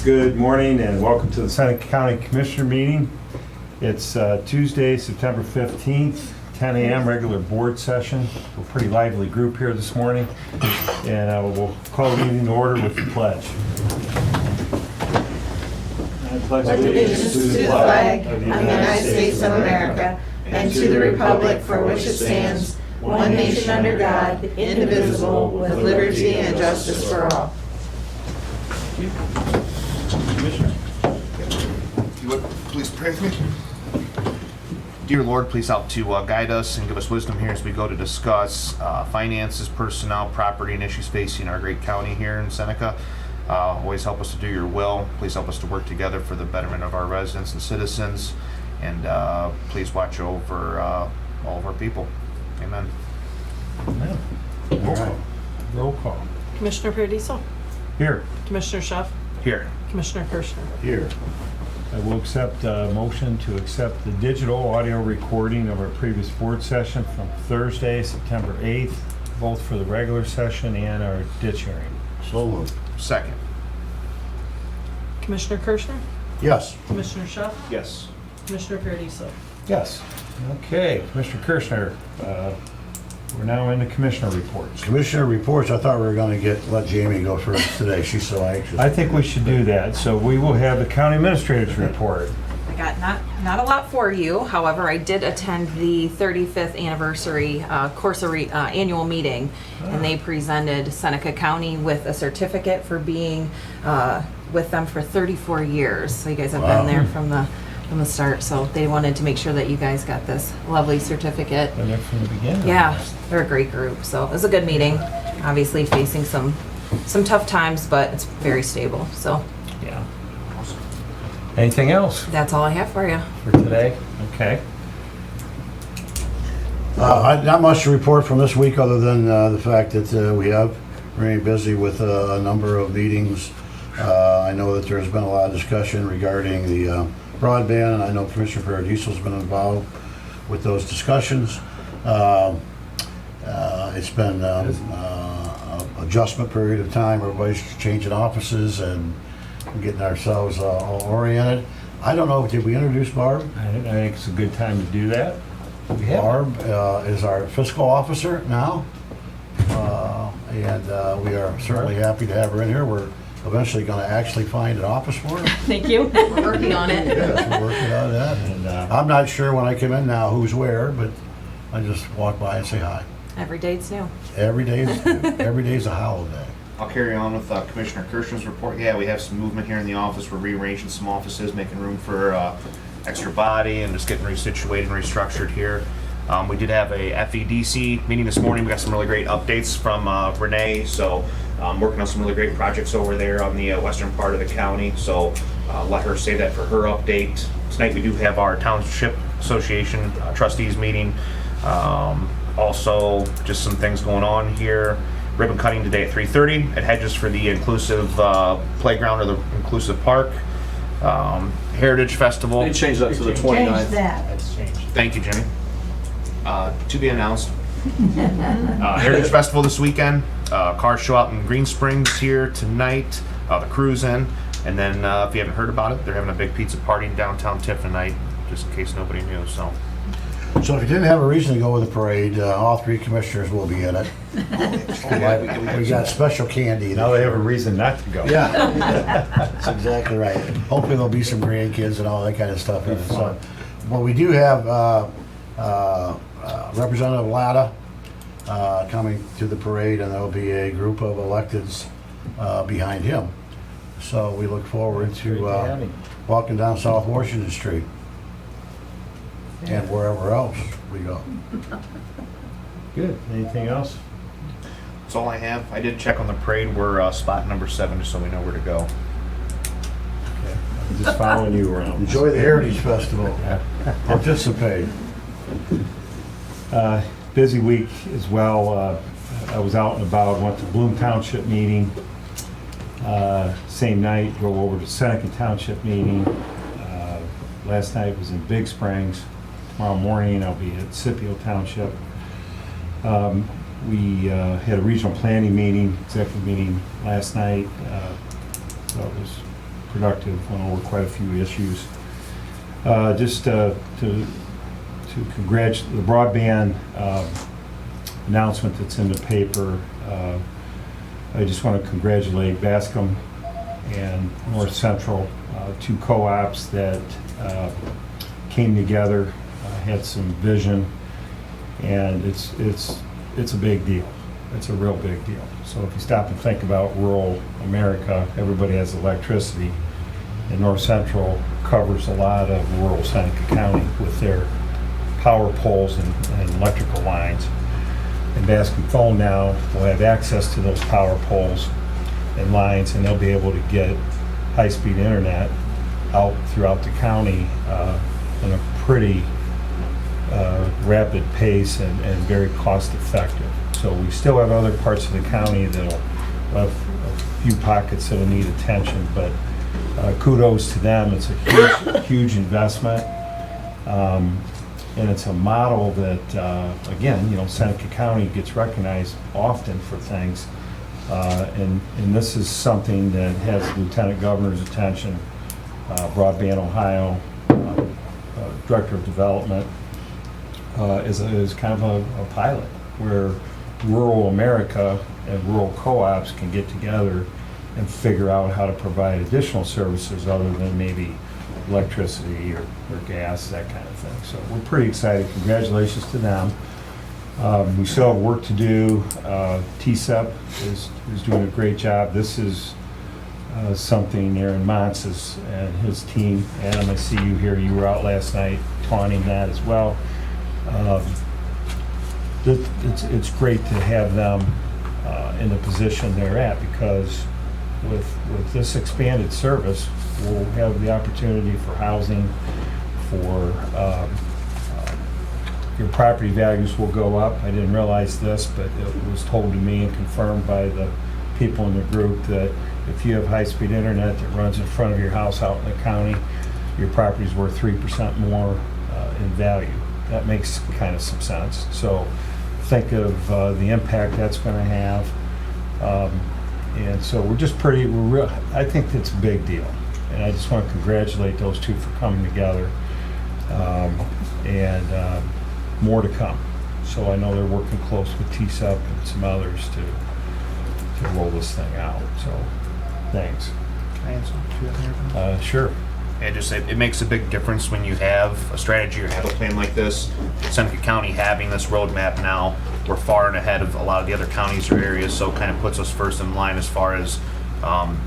Good morning and welcome to the Seneca County Commissioner meeting. It's Tuesday, September 15th, 10 a.m. regular board session. We're a pretty lively group here this morning. And we'll call the meeting to order with the pledge. I pledge allegiance to the flag of the United States of America and to the republic for which it stands, one nation under God, indivisible, with liberty and justice for all. Commissioner, if you would please pray with me. Dear Lord, please help to guide us and give us wisdom here as we go to discuss finances, personnel, property, and issues facing our great county here in Seneca. Always help us to do your will. Please help us to work together for the betterment of our residents and citizens. And please watch over all of our people. Amen. Amen. All right. Roll call. Commissioner Paradiso, Here. Commissioner Schuff, Here. Commissioner Kirschner. Here. I will accept a motion to accept the digital audio recording of our previous board session from Thursday, September 8th, both for the regular session and our ditch hearing. So moved. Second. Commissioner Kirschner, Yes. Commissioner Schuff, Yes. Commissioner Paradiso. Yes. Okay, Commissioner Kirschner, we're now in the commissioner reports. Commissioner reports, I thought we were gonna let Jamie go first today. She's so anxious. I think we should do that, so we will have the county administrator's report. I got not a lot for you. However, I did attend the 35th anniversary annual meeting, and they presented Seneca County with a certificate for being with them for 34 years. So you guys have Wow. been there from the start. So they wanted to make sure that you guys got this lovely certificate. Been there from the beginning. Yeah, they're a great group. So it was a good meeting. Obviously facing some tough times, but it's very stable. So Yeah. Anything else that's all I have for you. for today? Okay. Not much to report from this week, other than the fact that we have very busy with a number of meetings. I know that there's been a lot of discussion regarding the broadband, and I know Commissioner Paradiso's been involved with those discussions. It's been an adjustment period of time. Everybody's changing offices and getting ourselves all oriented. I don't know, did we introduce Barb? I think it's a good time to do that. We have. Barb is our fiscal officer now, and we are certainly happy to have her in here. We're eventually going to actually find an office for her. Thank you. We're working on it. Yes, we're working on that. And, I'm not sure when I come in now who's where, but I just walk by and say hi. Every day it's new. Every day's a holiday. I'll carry on with Commissioner Kirschner's report. Yeah, we have some movement here in the office. We're rearranging some offices, making room for extra body, and just getting resituated and restructured here. We did have a FEDC meeting this morning. We got some really great updates from Renee. So working on some really great projects over there on the western part of the county. So let her say that for her update. Tonight we do have our Township Association trustees meeting. Also, just some things going on here. Ribbon cutting today at 3:30 at Hedges for the inclusive playground or the inclusive park. Heritage Festival. They changed that to the 29th. That's changed. Thank you, Jimmy. To be announced. Heritage Festival this weekend. Cars show up in Green Springs here tonight. The cruise in. And then if you haven't heard about it, they're having a big pizza party in downtown Tiff tonight, just in case nobody knew. So So if you didn't have a reason to go with the parade, all three commissioners will be in it. We got special candy. Now they have a reason not to go. Yeah, that's exactly right. Hopefully there'll be some grandkids and all that kind of stuff in it. So, well, we do have Representative Latta coming to the parade, and there'll be a group of electeds behind him. So we look forward Great to have to him. walking down South Washington Street and wherever else we go. Good. Anything else? that's all I have. I did check on the parade. We're spot number 7, just so we know where to go. Okay. I'm just following you around. Enjoy the Heritage Festival. Participate. Busy week as well. I was out and about, went to Bloom Township meeting. Same night, drove over to Seneca Township meeting. Last night was in Big Springs. Tomorrow morning I'll be at Scipio Township. We had a regional planning meeting, executive meeting last night. So it was productive, went over quite a few issues. Just to congratulate the broadband announcement that's in the paper. I just want to congratulate Bascom and North Central, two co-ops that came together, had some vision, and it's a big deal. It's a real big deal. So if you stop and think about rural America, everybody has electricity, and North Central covers a lot of rural Seneca County with their power poles and electrical lines. And Bascom Phone now will have access to those power poles and lines, and they'll be able to get high-speed internet out throughout the county in a pretty rapid pace and very cost-effective. So we still have other parts of the county that'll have a few pockets that'll need attention, but kudos to them. It's a huge investment. And it's a model that, again, you know, Seneca County gets recognized often for things. And this is something that has the Lieutenant Governor's attention, Broadband Ohio, Director of Development, is kind of a pilot where rural America and rural co-ops can get together and figure out how to provide additional services other than maybe electricity or gas, that kind of thing. So we're pretty excited. Congratulations to them. We still have work to do. TSEP is doing a great job. This is something Aaron Mons and his team. Adam, I see you here. You were out last night taunting that as well. It's great to have them in the position they're at, because with this expanded service, we'll have the opportunity for housing, for your property values will go up. I didn't realize this, but it was told to me and confirmed by the people in the group that if you have high-speed internet that runs in front of your house out in the county, your property's worth 3% more in value. That makes kind of some sense. So think of the impact that's going to have. And so I think it's a big deal. And I just want to congratulate those two for coming together. And more to come. So I know they're working close with TSEP and some others to roll this thing out. So thanks. Can I answer? Do you have anything? Sure. And just say, it makes a big difference when you have a strategy or have a plan like this. Seneca County having this roadmap now, we're far and ahead of a lot of the other counties or areas, so it kind of puts us first in line as far as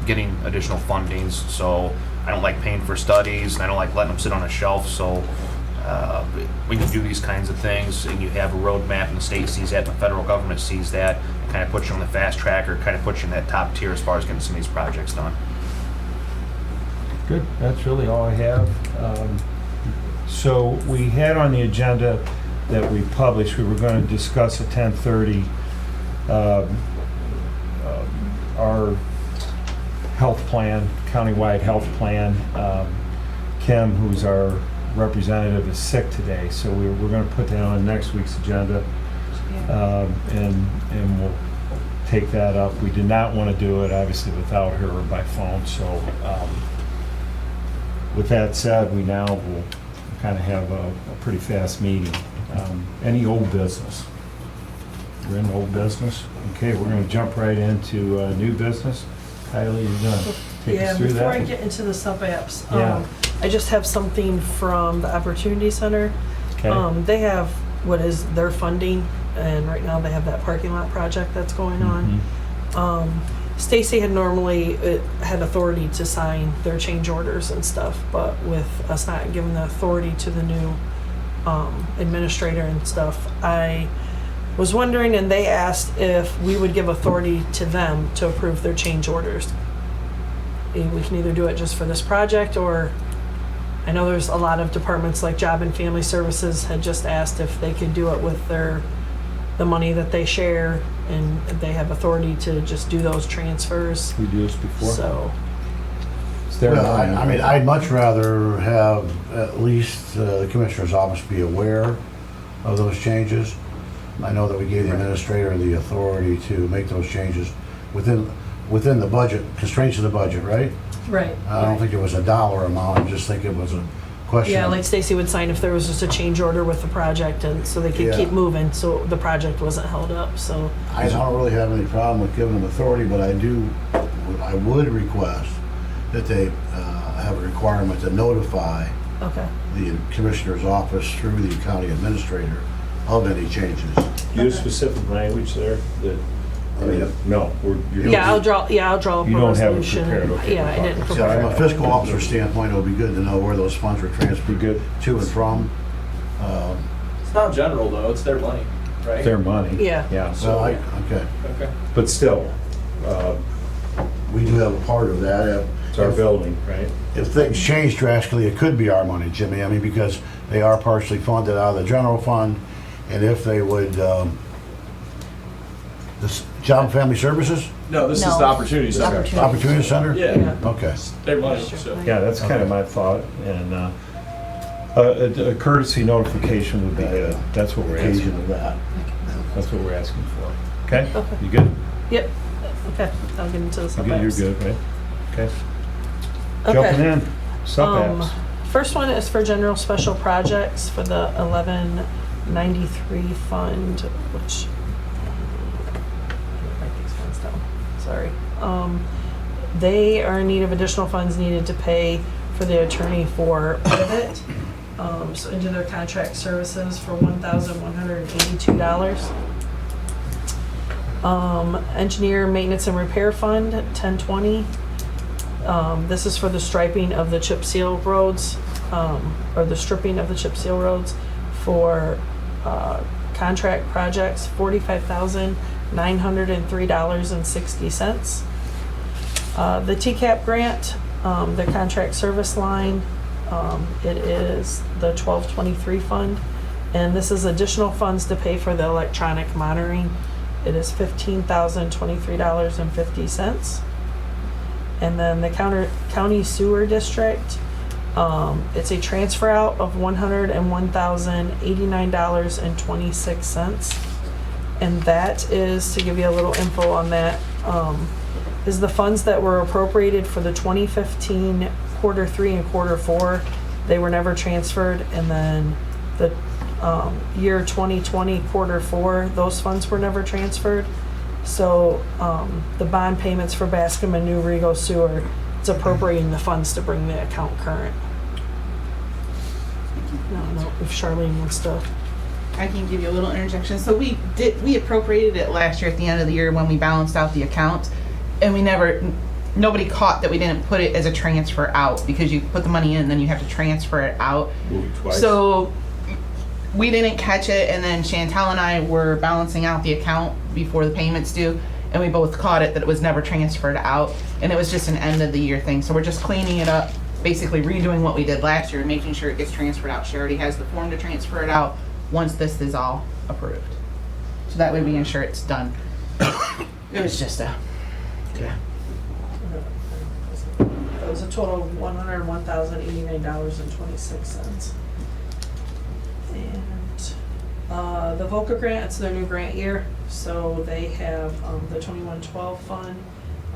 getting additional fundings. So I don't like paying for studies, and I don't like letting them sit on a shelf. So when you do these kinds of things and you have a roadmap and the state sees that and the federal government sees that, it kind of puts you on the fast track, or kind of puts you in that top tier as far as getting some of these projects done. Good. That's really all I have. So we had on the agenda that we published, we were going to discuss at 10:30 our health plan, countywide health plan. Kim, who's our representative, is sick today, so we're going to put that on next week's agenda, and we'll take that up. We did not want to do it, obviously, without her or by phone, so with that said, we now will kind of have a pretty fast meeting. Any old business? We're in old business? Okay, we're going to jump right into new business. Kylie, you're going to take us through that? Before I get into the sub-apps, Yeah. I just have something from the Opportunity Center. Okay. They have what is their funding, and right now they have that parking lot project that's going on. Stacy had normally had authority to sign their change orders and stuff, but with us not giving the authority to the new administrator and stuff, I was wondering, and they asked if we would give authority to them to approve their change orders. We can either do it just for this project, or I know there's a lot of departments like Job and Family Services had just asked if they could do it with the money that they share, and they have authority to just do those transfers. We do this before? So, Is there Well, I mean, I'd much rather have at least the Commissioner's office be aware of those changes. I know that we gave the administrator the authority to make those changes within the budget, constraints of the budget, right? Right. I don't think it was a dollar amount, I just think it was a question. Yeah, like Stacy would sign if there was just a change order with the project and so they could keep Yeah. moving, so the project wasn't held up, so. I don't really have any problem with giving them authority, but I would request that they have a requirement to notify Okay. the commissioner's office through the county administrator of any changes. Do you have specific language there that, I mean, no, you're. Yeah, I'll draw up a You don't have it resolution. prepared, okay, Yeah, I no didn't problem. So prepare from a it. fiscal officer standpoint, it would be good to know where those funds were Be transferred good. to and from. It's not general though, it's their money, right? Their money. Yeah. Yeah, So so, Okay. but still, we do have a part of that. it's our building, right? If things change drastically, it could be our money, Jimmy. I mean, because they are partially funded out of the general fund, and if they would, this Job and Family Services, No, this is No. the Opportunity Center. Opportunity. Opportunity Center? Yeah, Okay. their money, so. Yeah, that's kind of my thought, and a courtesy notification would be good. That's what we're Occasion asking, of that. that's what we're asking for. Okay? Okay. You good? Yep, okay, I'll get into the You sub good? You're apps. good, right? Okay. Okay. Jumping in, sub apps. First one is for general special projects for the 1193 fund, which, write these funds down, sorry. They are in need of additional funds needed to pay for the attorney for Pivot. So into their contract services for $1,182. Engineer maintenance and repair fund, 1020. This is for the striping of the chip seal roads, or the stripping of the chip seal roads for contract projects, $45,903.60. The TCAP grant, the contract service line, it is the 1223 fund, and this is additional funds to pay for the electronic monitoring. It is $15,023.50. And then the county sewer district, it's a transfer out of $101,089.26. And that is, to give you a little info on that, is the funds that were appropriated for the 2015 quarter 3 and quarter 4. They were never transferred. And then the year 2020 quarter 4, those funds were never transferred. So the bond payments for Bascom and New Rigo Sewer, it's appropriating the funds to bring the account current. I don't know if Charlene wants to. I can give you a little interjection. So we appropriated it last year at the end of the year when we balanced out the account, and nobody caught that we didn't put it as a transfer out, because you put the money in and then you have to transfer it out. Move it twice. So we didn't catch it, and then Chantal and I were balancing out the account before the payments due, and we both caught it that it was never transferred out, and it was just an end of the year thing. So we're just cleaning it up, basically redoing what we did last year, making sure it gets transferred out. She already has the form to transfer it out once this is all approved. So that way we ensure it's done. It was just a, yeah. It was a total of $101,089.26. And the VOCA grant, it's their new grant year, so they have the 2112 fund,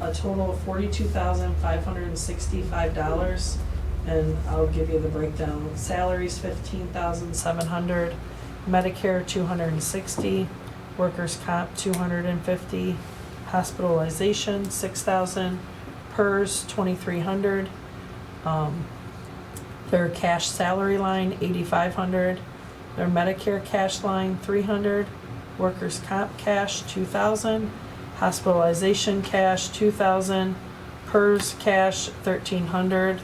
a total of $42,565, and I'll give you the breakdown. Salaries $15,700, Medicare $260, workers' comp $250, hospitalization $6,000, PERS $2,300, their cash salary line $8,500, their Medicare cash line $300, workers' comp cash $2,000, hospitalization cash $2,000, PERS cash $1,300,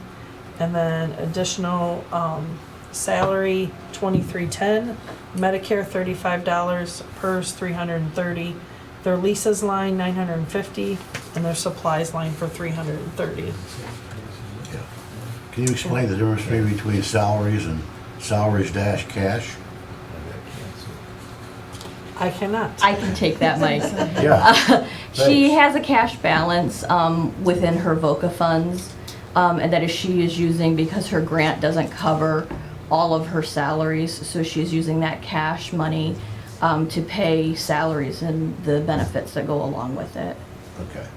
and then additional salary $2,310, Medicare $35, PERS $330, their leases line $950, and their supplies line for $330. Can you explain the difference maybe between salaries and salaries dash cash? I cannot. I can take that, Mike. Yeah. She has a cash balance within her VOCA funds, and that is she is using because her grant doesn't cover all of her salaries, so she's using that cash money to pay salaries and the benefits that go along with it. Okay.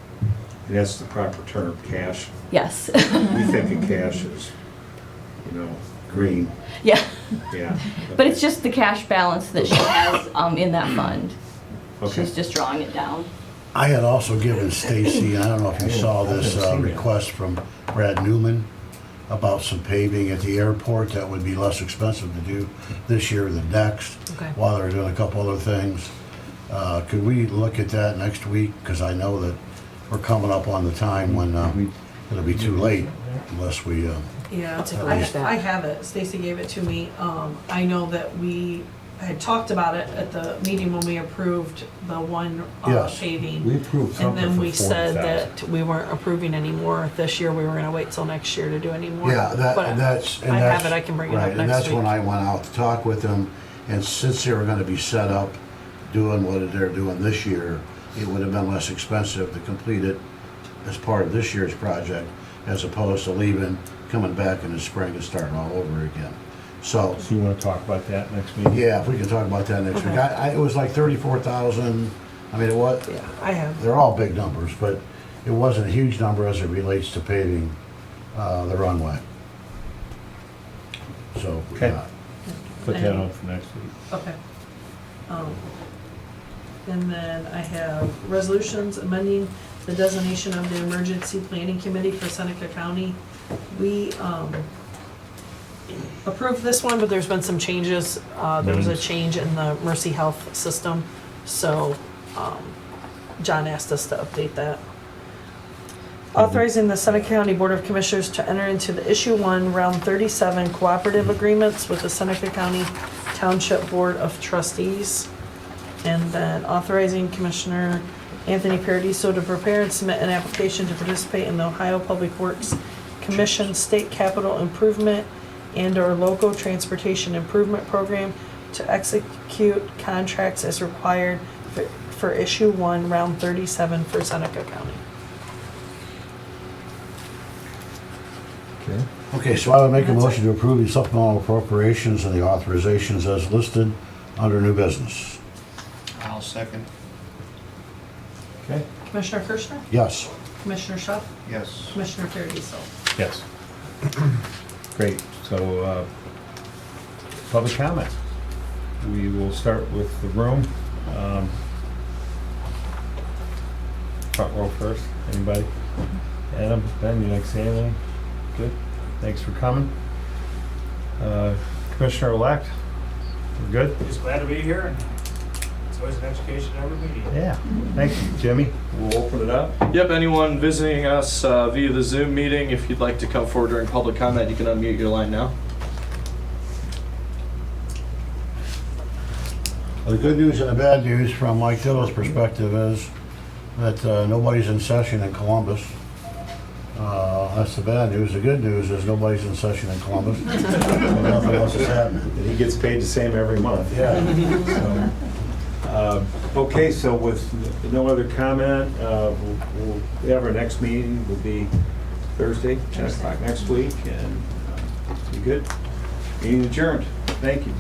And that's the proper term, cash. Yes. We think of cash as, green, Yeah. yeah. But it's just the cash balance that she has in that fund. Okay. She's just drawing it down. I had also given Stacy, I don't know if you saw this request from Brad Newman about some paving at the airport that would be less expensive to do this year than next, Okay. while they're doing a couple other things. Could we look at that next week? Because I know that we're coming up on the time when it'll be too late unless we, Yeah, take a look at that. I have it. Stacy gave it to me. I know that we had talked about it at the meeting when we approved the one Yes. paving. We approved And something then for we said 40,000. that we weren't approving anymore this year. We were gonna wait till next year to do any more. yeah, But that's. I have it. I can bring it up Right, and next that's when week. I went out to talk with them, and since they were gonna be set up doing what they're doing this year, it would have been less expensive to complete it as part of this year's project, as opposed to leaving, coming back in the spring and starting all over again. So, So you want to talk about that next meeting? yeah, if we can talk about that next week. Okay. It was like 34,000, I mean, it was, Yeah, I have. they're all big numbers, but it wasn't a huge number as it relates to paving the runway. So, Okay. Put that on for next week. Okay. And then I have resolutions amending the designation of the Emergency Planning Committee for Seneca County. We approved this one, but there's been some changes. There was a change in the Mercy Health system, so John asked us to update that. Authorizing the Seneca County Board of Commissioners to enter into the Issue 1, Round 37 cooperative agreements with the Seneca County Township Board of Trustees. And then authorizing Commissioner Anthony Paradiso to prepare and submit an application to participate in the Ohio Public Works Commission State Capital Improvement and/or Local Transportation Improvement Program to execute contracts as required for Issue 1, Round 37 for Seneca County. Okay. Okay, so I would make a motion to approve the supplemental appropriations and the authorizations as listed under new business. I'll second. Okay, Commissioner Kirschner? Yes. Commissioner Schuff? Yes. Commissioner Paradiso? yes. Great, so, public comment. We will start with the room. Front row first, anybody? Adam, Ben, you like to say anything? Good, thanks for coming. Commissioner-elect, we're good? Just glad to be here, and it's always an education every meeting. Yeah, thank you. Jimmy, we'll open it up. Yep, anyone visiting us via the Zoom meeting, if you'd like to come forward during public comment, you can unmute your line now. The good news and the bad news from Mike Diddle's perspective is that nobody's in session in Columbus. That's the bad news. The good news is nobody's in session in Columbus. And nothing else is happening. And he gets paid the same every month. Yeah. Okay, so with no other comment, we'll have our next meeting will be Thursday, 10 o'clock next week, and be good. Meeting adjourned. Thank you.